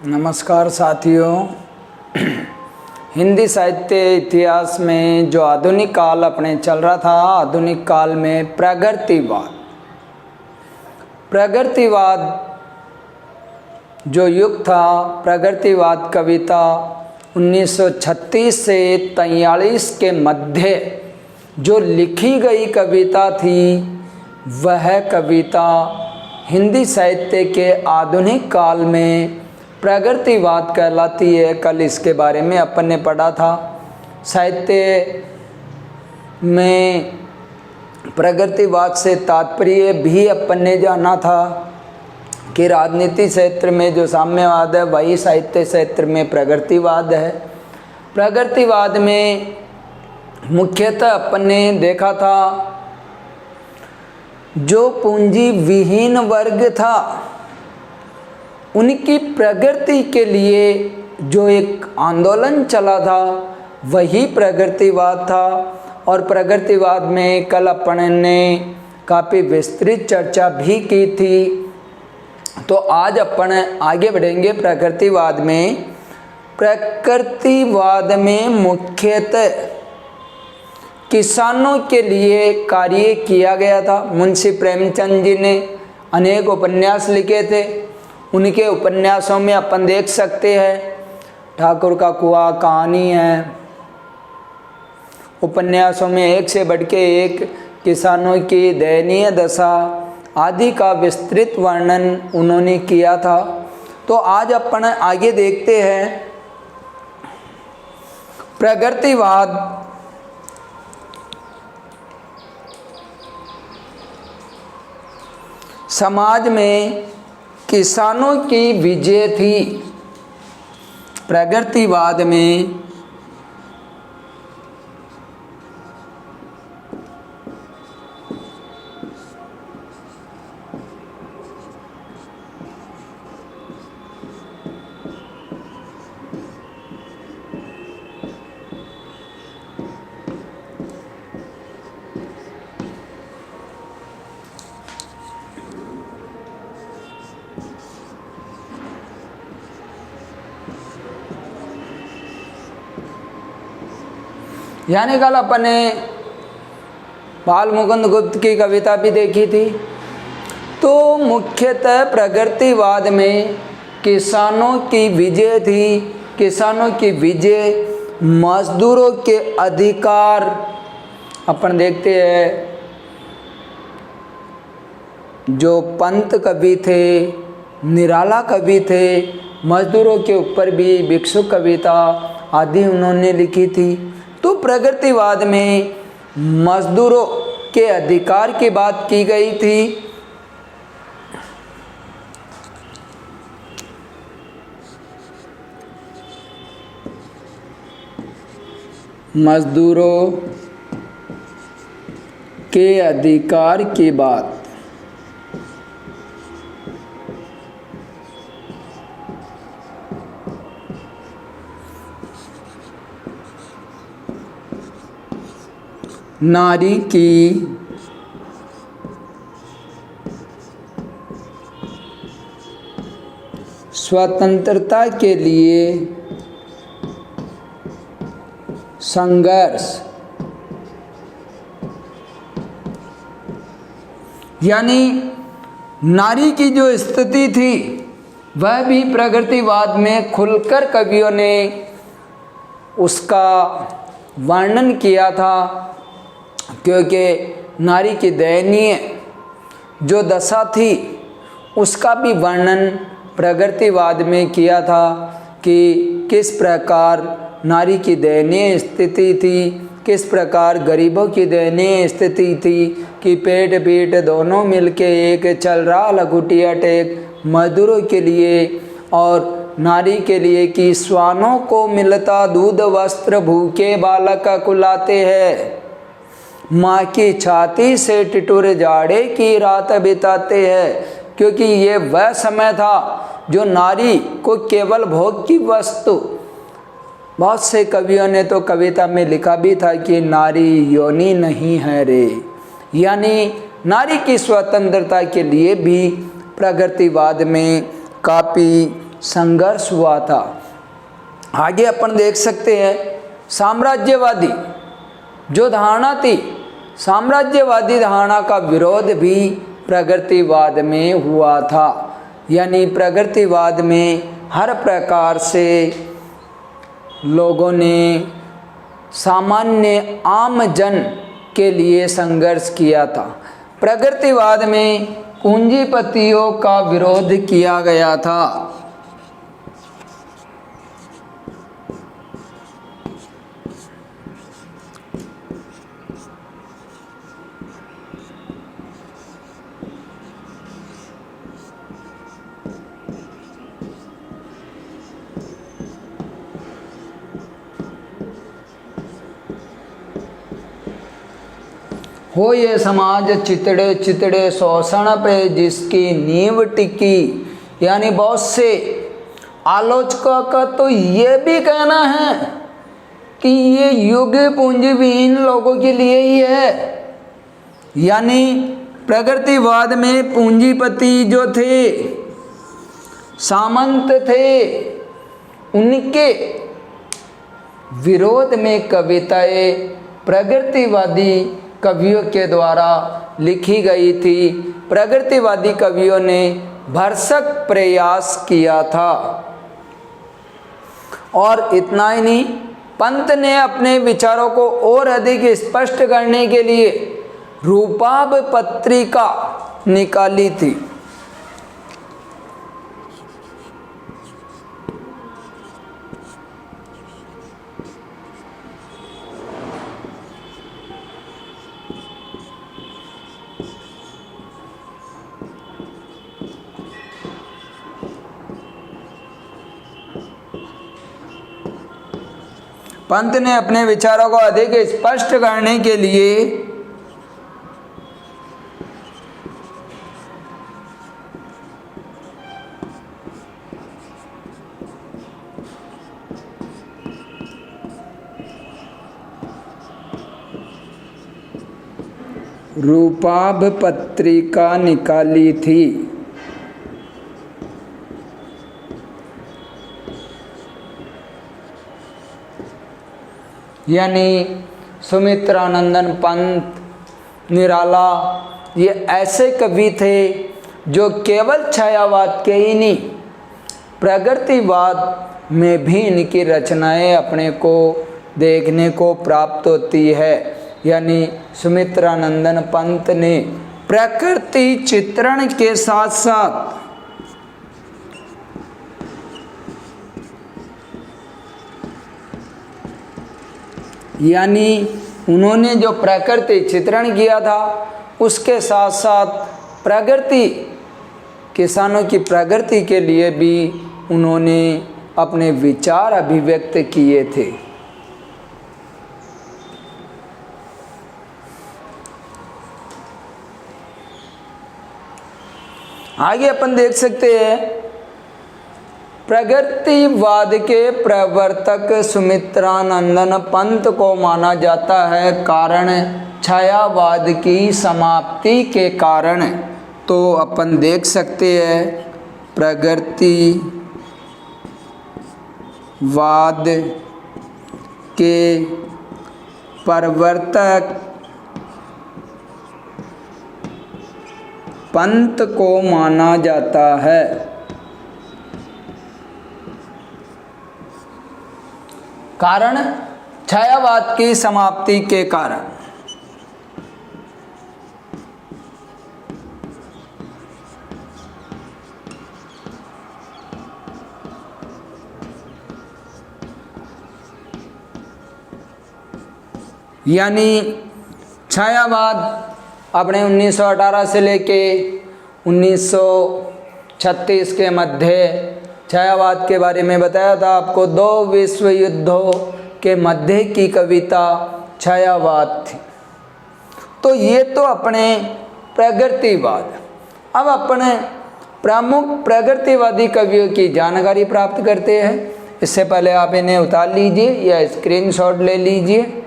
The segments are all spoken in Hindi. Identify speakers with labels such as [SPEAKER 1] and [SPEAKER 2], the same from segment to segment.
[SPEAKER 1] नमस्कार साथियों। हिंदी साहित्य इतिहास में जो आधुनिक काल अपने चल रहा था, आधुनिक काल में प्रगतिवाद जो युग था, प्रगतिवाद कविता 1936 से 43 के मध्य जो लिखी गई कविता थी, वह कविता हिंदी साहित्य के आधुनिक काल में प्रगतिवाद कहलाती है। कल इसके बारे में अपन ने पढ़ा था। साहित्य में प्रगतिवाद से तात्पर्य भी अपन ने जाना था कि राजनीति क्षेत्र में जो साम्यवाद है, वही साहित्य क्षेत्र में प्रगतिवाद है। प्रगतिवाद में मुख्यतः अपन ने देखा था जो पूंजी विहीन वर्ग था, उनकी प्रगति के लिए जो एक आंदोलन चला था, वही प्रगतिवाद था। और प्रगतिवाद में कल अपन ने काफ़ी विस्तृत चर्चा भी की थी। तो आज अपन आगे बढ़ेंगे प्रगतिवाद में। प्रगतिवाद में मुख्यतः किसानों के लिए कार्य किया गया था। मुंशी प्रेमचंद जी ने अनेक उपन्यास लिखे थे। उनके उपन्यासों में अपन देख सकते हैं ठाकुर का कुआं कहानी है। उपन्यासों में एक से बढ़ के एक किसानों की दयनीय दशा आदि का विस्तृत वर्णन उन्होंने किया था। तो आज अपन आगे देखते हैं प्रगतिवाद समाज में किसानों की विजय थी। प्रगतिवाद में यानी कल अपन ने बाल मुकुंद गुप्त की कविता भी देखी थी। तो मुख्यतः प्रगतिवाद में किसानों की विजय थी। किसानों की विजय, मजदूरों के अधिकार। अपन देखते हैं जो पंत कवि थे, निराला कवि थे, मजदूरों के ऊपर भी भिक्षुक कविता आदि उन्होंने लिखी थी। तो प्रगतिवाद में मजदूरों के अधिकार की बात की गई थी। मजदूरों के अधिकार की बात। नारी की स्वतंत्रता के लिए संघर्ष, यानी नारी की जो स्थिति थी, वह भी प्रगतिवाद में खुलकर कवियों ने उसका वर्णन किया था। क्योंकि नारी की दयनीय जो दशा थी, उसका भी वर्णन प्रगतिवाद में किया था कि किस प्रकार नारी की दयनीय स्थिति थी, किस प्रकार गरीबों की दयनीय स्थिति थी कि पेट पीट दोनों मिलके एक चल रहा लघुटिया टेक मजदूरों के लिए और नारी के लिए कि स्वानों को मिलता दूध वस्त्र भूखे बालक कुलाते हैं, माँ की छाती से टिटुर जाड़े की रात बिताते हैं। क्योंकि ये वह समय था जो नारी को केवल भोग की वस्तु, बहुत से कवियों ने तो कविता में लिखा भी था कि नारी योनि नहीं है रे। यानी नारी की स्वतंत्रता के लिए भी प्रगतिवाद में काफ़ी संघर्ष हुआ था। आगे अपन देख सकते हैं साम्राज्यवादी जो धारणा थी, साम्राज्यवादी धारणा का विरोध भी प्रगतिवाद में हुआ था। यानी प्रगतिवाद में हर प्रकार से लोगों ने सामान्य आम जन के लिए संघर्ष किया था। प्रगतिवाद में पूंजीपतियों का विरोध किया गया था। हो ये समाज चितड़े चितड़े शोषण पे जिसकी नींव टिकी। यानी बहुत से आलोचकों का तो ये भी कहना है कि ये युग पूंजीविहीन लोगों के लिए ही है। यानी प्रगतिवाद में पूंजीपति जो थे, सामंत थे, उनके विरोध में कविताएं प्रगतिवादी कवियों के द्वारा लिखी गई थी। प्रगतिवादी कवियों ने भरसक प्रयास किया था। और इतना ही नहीं, पंत ने अपने विचारों को और अधिक स्पष्ट करने के लिए रूपाब पत्रिका निकाली थी। पंत ने अपने विचारों को अधिक स्पष्ट करने के लिए रूपाब पत्रिका निकाली थी। यानी सुमित्रानंदन पंत, निराला, ये ऐसे कवि थे जो केवल छायावाद के ही नहीं, प्रगतिवाद में भी इनकी रचनाएं अपने को देखने को प्राप्त होती है। यानी सुमित्रानंदन पंत ने प्रकृति चित्रण के साथ साथ यानी उन्होंने जो प्रकृति चित्रण किया था उसके साथ साथ प्रगति, किसानों की प्रगति के लिए भी उन्होंने अपने विचार अभिव्यक्त किए थे। आगे अपन देख सकते हैं प्रगतिवाद के प्रवर्तक सुमित्रानंदन पंत को माना जाता है कारण छायावाद की समाप्ति के कारण। तो अपन देख सकते हैं प्रगतिवाद के प्रवर्तक पंत को माना जाता है। कारण छायावाद की समाप्ति के कारण। यानी छायावाद अपने 1918 से लेके 1936 के मध्य छायावाद के बारे में बताया था आपको। 2 विश्व युद्धों के मध्य की कविता छायावाद थी। तो ये तो अपने प्रगतिवाद। अब अपने प्रमुख प्रगतिवादी कवियों की जानकारी प्राप्त करते हैं। इससे पहले आप इन्हें उतार लीजिए या स्क्रीनशॉट ले लीजिए।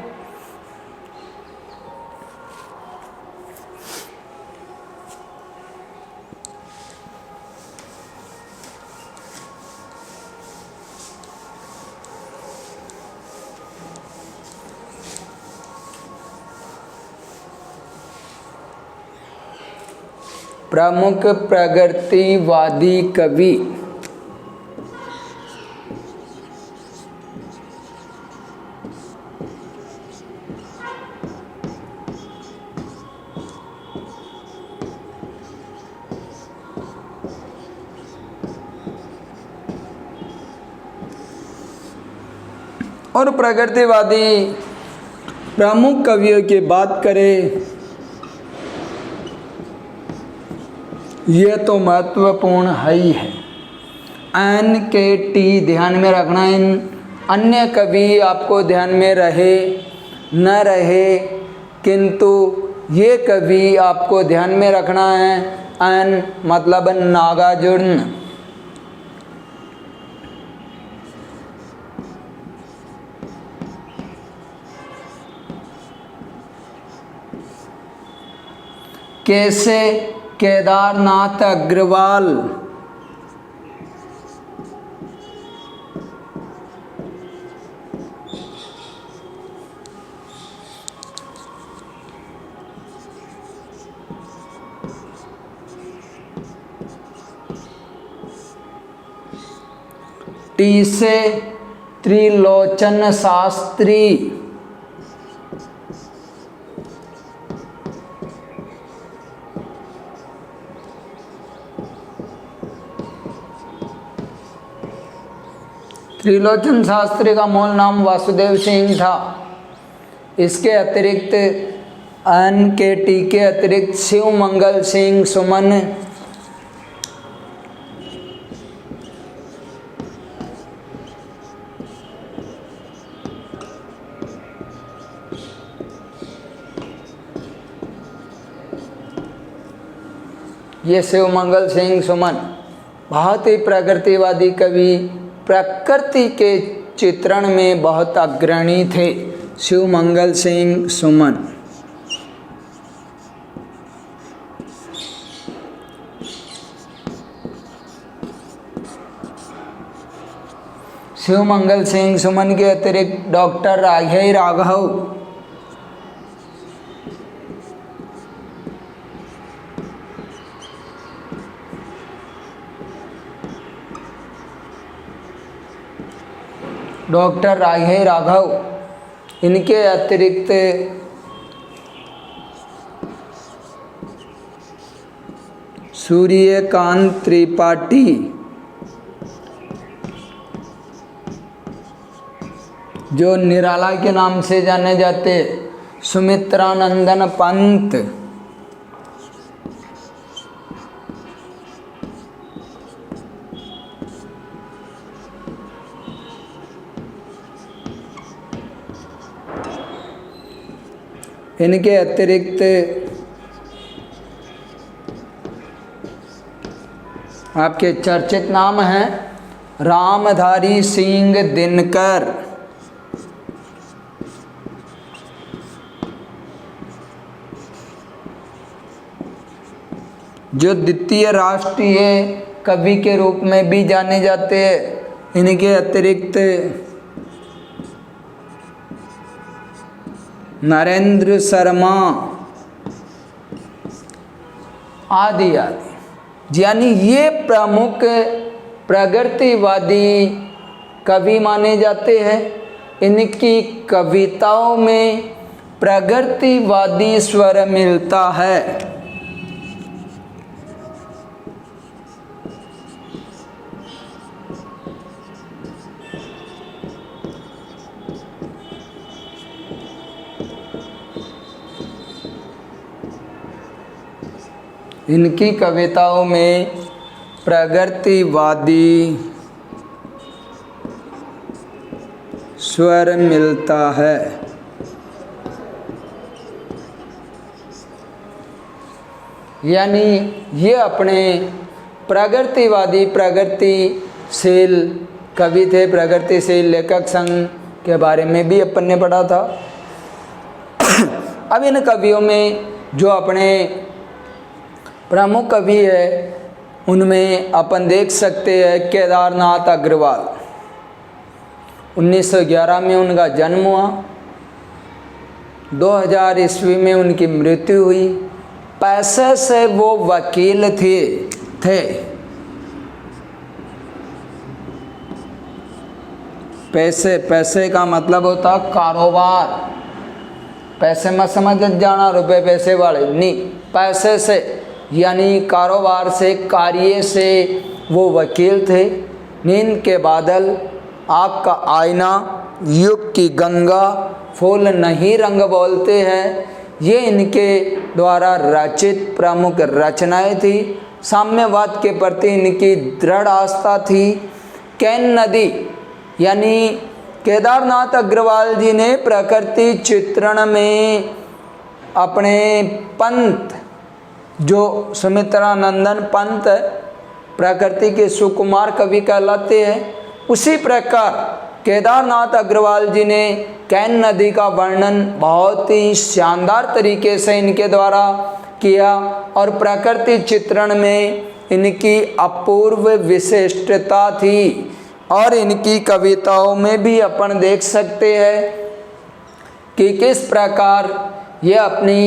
[SPEAKER 1] प्रमुख प्रगतिवादी कवि। और प्रगतिवादी प्रमुख कवियों की बात करें, ये तो महत्वपूर्ण है ही है। NKT ध्यान में रखना, इन अन्य कवि आपको ध्यान में रहे न रहे, किंतु ये कवि आपको ध्यान में रखना है। N मतलब नागार्जुन, कैसे केदारनाथ अग्रवाल, टी से त्रिलोचन शास्त्री, त्रिलोचन शास्त्री का मूल नाम वासुदेव सिंह था। इसके अतिरिक्त NKT के अतिरिक्त शिव मंगल सिंह सुमन, ये शिव मंगल सिंह सुमन बहुत ही प्रगतिवादी कवि, प्रकृति के चित्रण में बहुत अग्रणी थे। शिव मंगल सिंह सुमन। शिव मंगल सिंह सुमन के अतिरिक्त डॉक्टर राघई राघव, डॉक्टर राघई राघव, इनके अतिरिक्त सूर्यकांत त्रिपाठी, जो निराला के नाम से जाने जाते, सुमित्रानंदन पंत, इनके अतिरिक्त आपके चर्चित नाम हैं रामधारी सिंह दिनकर, जो द्वितीय राष्ट्रीय कवि के रूप में भी जाने जाते हैं। इनके अतिरिक्त नरेंद्र शर्मा आदि आदि, यानी ये प्रमुख प्रगतिवादी कवि माने जाते हैं। इनकी कविताओं में प्रगतिवादी स्वर मिलता है। इनकी कविताओं में प्रगतिवादी स्वर मिलता है। यानी ये अपने प्रगतिवादी प्रगतिशील कवि थे। प्रगतिशील लेखक संघ के बारे में भी अपन ने पढ़ा था। अब इन कवियों में जो अपने प्रमुख कवि है उनमें अपन देख सकते हैं केदारनाथ अग्रवाल। 1911 में उनका जन्म हुआ, 2000 ईस्वी में उनकी मृत्यु हुई। पैसे से वो वकील थे। पैसे का मतलब होता कारोबार। पैसे मत समझ जाना रुपए पैसे वाले नहीं, पैसे से यानी कारोबार से, कार्य से वो वकील थे। नींद के बादल, आँख का आईना, युग की गंगा, फूल नहीं रंग बोलते हैं, ये इनके द्वारा रचित प्रमुख रचनाएं थी। साम्यवाद के प्रति इनकी दृढ़ आस्था थी। कैन नदी यानी केदारनाथ अग्रवाल जी ने प्रकृति चित्रण में अपने पंत, जो सुमित्रानंदन पंत प्रकृति के सुकुमार कवि कहलाते हैं, उसी प्रकार केदारनाथ अग्रवाल जी ने कैन नदी का वर्णन बहुत ही शानदार तरीके से इनके द्वारा किया और प्रकृति चित्रण में इनकी अपूर्व विशिष्टता थी। और इनकी कविताओं में भी अपन देख सकते हैं कि किस प्रकार ये अपनी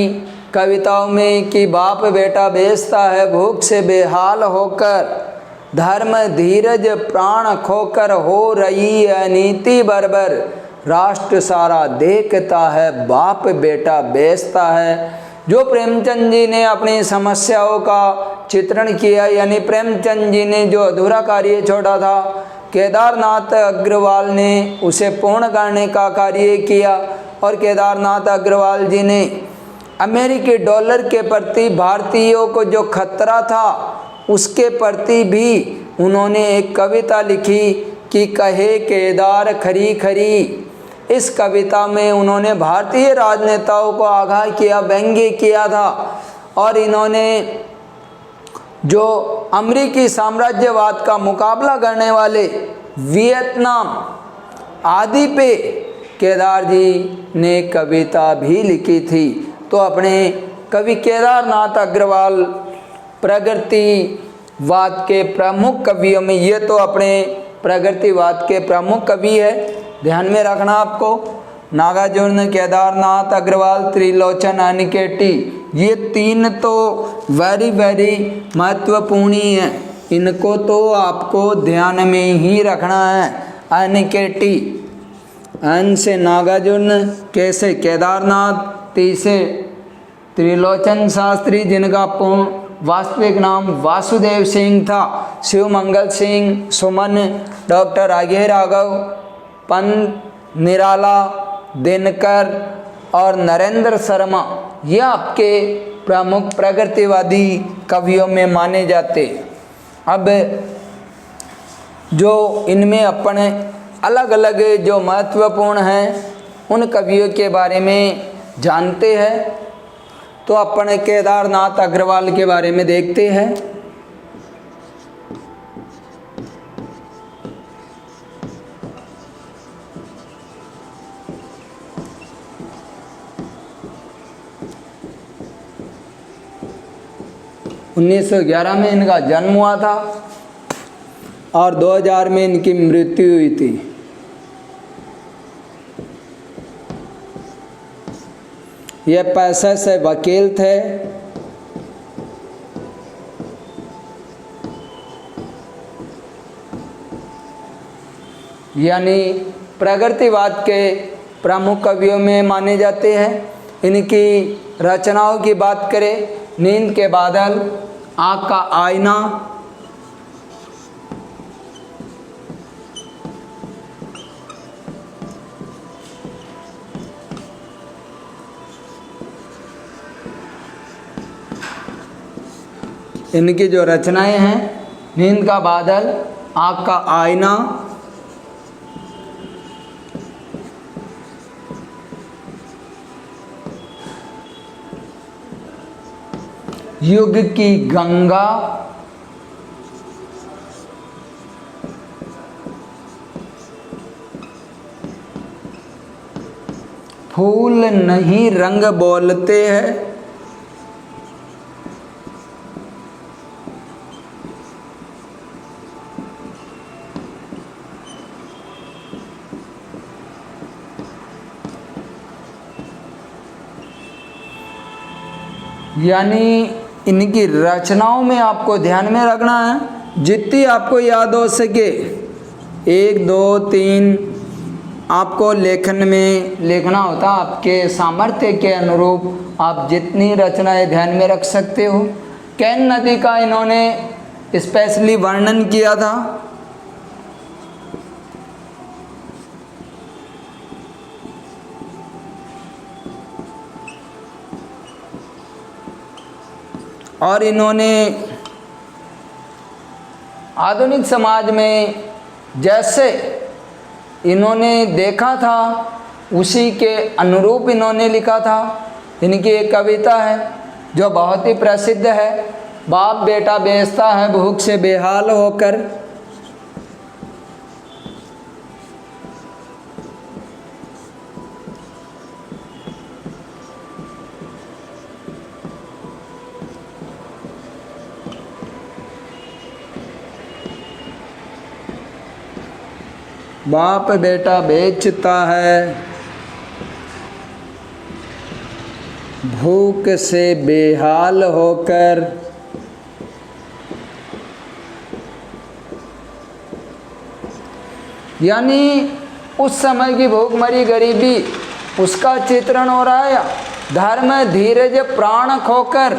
[SPEAKER 1] कविताओं में कि बाप बेटा बेचता है भूख से बेहाल होकर, धर्म धीरज प्राण खोकर हो रही है नीति बर्बर, राष्ट्र सारा देखता है बाप बेटा बेचता है। जो प्रेमचंद जी ने अपनी समस्याओं का चित्रण किया, यानी प्रेमचंद जी ने जो अधूरा कार्य छोड़ा था, केदारनाथ अग्रवाल ने उसे पूर्ण करने का कार्य किया। और केदारनाथ अग्रवाल जी ने अमेरिकी डॉलर के प्रति भारतीयों को जो खतरा था, उसके प्रति भी उन्होंने एक कविता लिखी कि कहे केदार खरी खरी। इस कविता में उन्होंने भारतीय राजनेताओं को आगाह किया, व्यंग्य किया था। और इन्होंने जो अमेरिकी साम्राज्यवाद का मुकाबला करने वाले वियतनाम आदि पे केदार जी ने कविता भी लिखी थी। तो अपने कवि केदारनाथ अग्रवाल प्रगतिवाद के प्रमुख कवियों में, ये तो अपने प्रगतिवाद के प्रमुख कवि है, ध्यान में रखना आपको। नागार्जुन, केदारनाथ अग्रवाल, त्रिलोचन, अनिकेटी, ये तीन तो वेरी महत्वपूर्ण ही हैं। इनको तो आपको ध्यान में ही रखना है। अनिकेटी, अन से नागार्जुन, के से केदारनाथ, ती से त्रिलोचन शास्त्री, जिनका पूर्ण वास्तविक नाम वासुदेव सिंह था, शिवमंगल सिंह, सुमन, डॉक्टर आगे राघव, पंत, निराला, दिनकर और नरेंद्र शर्मा, ये आपके प्रमुख प्रगतिवादी कवियों में माने जाते। अब जो इनमें अपने अलग अलग जो महत्वपूर्ण हैं उन कवियों के बारे में जानते हैं। तो अपन केदारनाथ अग्रवाल के बारे में देखते हैं। उन्नीस 1911 में इनका जन्म हुआ था और 2000 में इनकी मृत्यु हुई थी। ये पैसे से वकील थे। यानी प्रगतिवाद के प्रमुख कवियों में माने जाते हैं। इनकी रचनाओं की बात करें, नींद के बादल, आँख का आईना, इनकी जो रचनाएं हैं, नींद का बादल, आँख का आईना, युग की गंगा, फूल नहीं रंग बोलते हैं, यानी इनकी रचनाओं में आपको ध्यान में रखना है, जितनी आपको याद हो सके 1 2 3 आपको लेखन में लिखना होता, आपके सामर्थ्य के अनुरूप आप जितनी रचनाएं ध्यान में रख सकते हो। कैन नदी का इन्होंने स्पेशली वर्णन किया था। और इन्होंने आधुनिक समाज में जैसे इन्होंने देखा था उसी के अनुरूप इन्होंने लिखा था। इनकी एक कविता है जो बहुत ही प्रसिद्ध है, बाप बेटा बेचता है भूख से बेहाल होकर। बाप बेटा बेचता है भूख से बेहाल होकर, यानी उस समय की भूखमरी गरीबी उसका चित्रण हो रहा है। धर्म धीरज प्राण खोकर,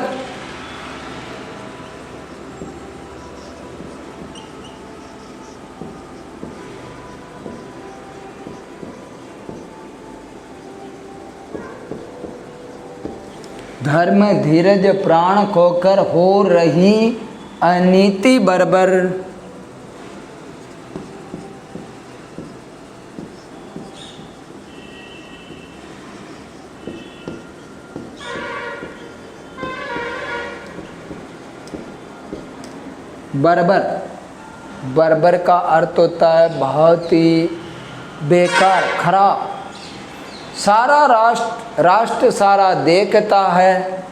[SPEAKER 1] धर्म धीरज प्राण खोकर हो रही अनीति बर्बर। बर्बर, बर्बर का अर्थ होता है बहुत ही बेकार, खराब। सारा राष्ट्र सारा देखता है,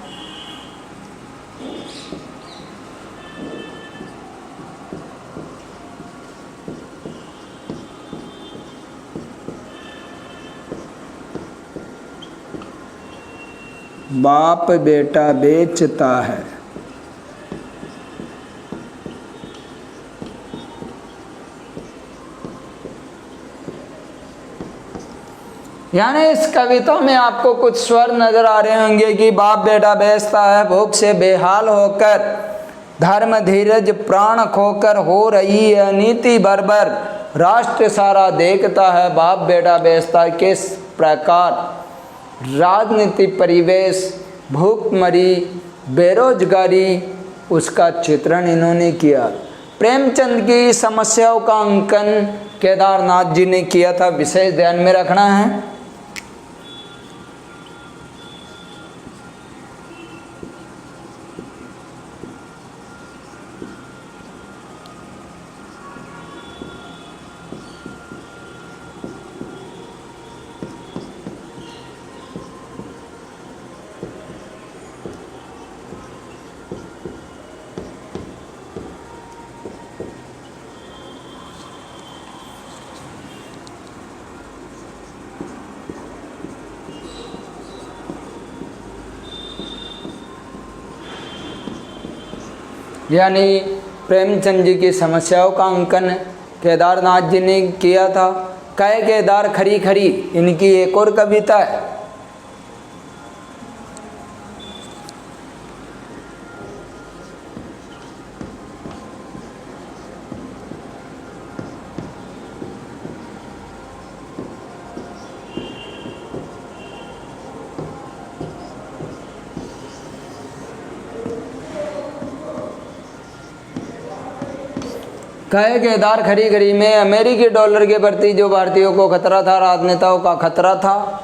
[SPEAKER 1] बाप बेटा बेचता है। यानी इस कविता में आपको कुछ स्वर नजर आ रहे होंगे कि बाप बेटा बेचता है भूख से बेहाल होकर, धर्म धीरज प्राण खोकर हो रही है नीति बर्बर, राष्ट्र सारा देखता है बाप बेटा बेचता है। किस प्रकार राजनीतिक परिवेश, भूखमरी, बेरोजगारी, उसका चित्रण इन्होंने किया। प्रेमचंद की समस्याओं का अंकन केदारनाथ जी ने किया था, विशेष ध्यान में रखना है। यानी प्रेमचंद जी की समस्याओं का अंकन केदारनाथ जी ने किया था। कहे केदार खरी खरी इनकी एक और कविता है। कहे केदार खरी खरी में अमेरिकी डॉलर के प्रति जो भारतीयों को खतरा था, राजनेताओं का खतरा था,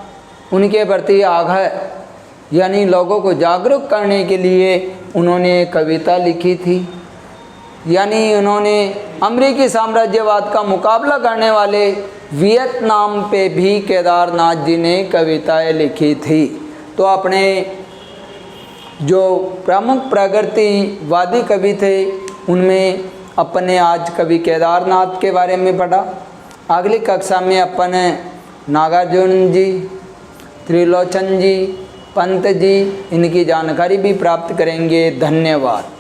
[SPEAKER 1] उनके प्रति आग्रह यानी लोगों को जागरूक करने के लिए उन्होंने कविता लिखी थी। यानी उन्होंने अमेरिकी साम्राज्यवाद का मुकाबला करने वाले वियतनाम पे भी केदारनाथ जी ने कविताएं लिखी थी। तो अपने जो प्रमुख प्रगतिवादी कवि थे उनमें अपने आज कवि केदारनाथ के बारे में पढ़ा। अगली कक्षा में अपन नागार्जुन जी, त्रिलोचन जी, पंत जी इनकी जानकारी भी प्राप्त करेंगे। धन्यवाद।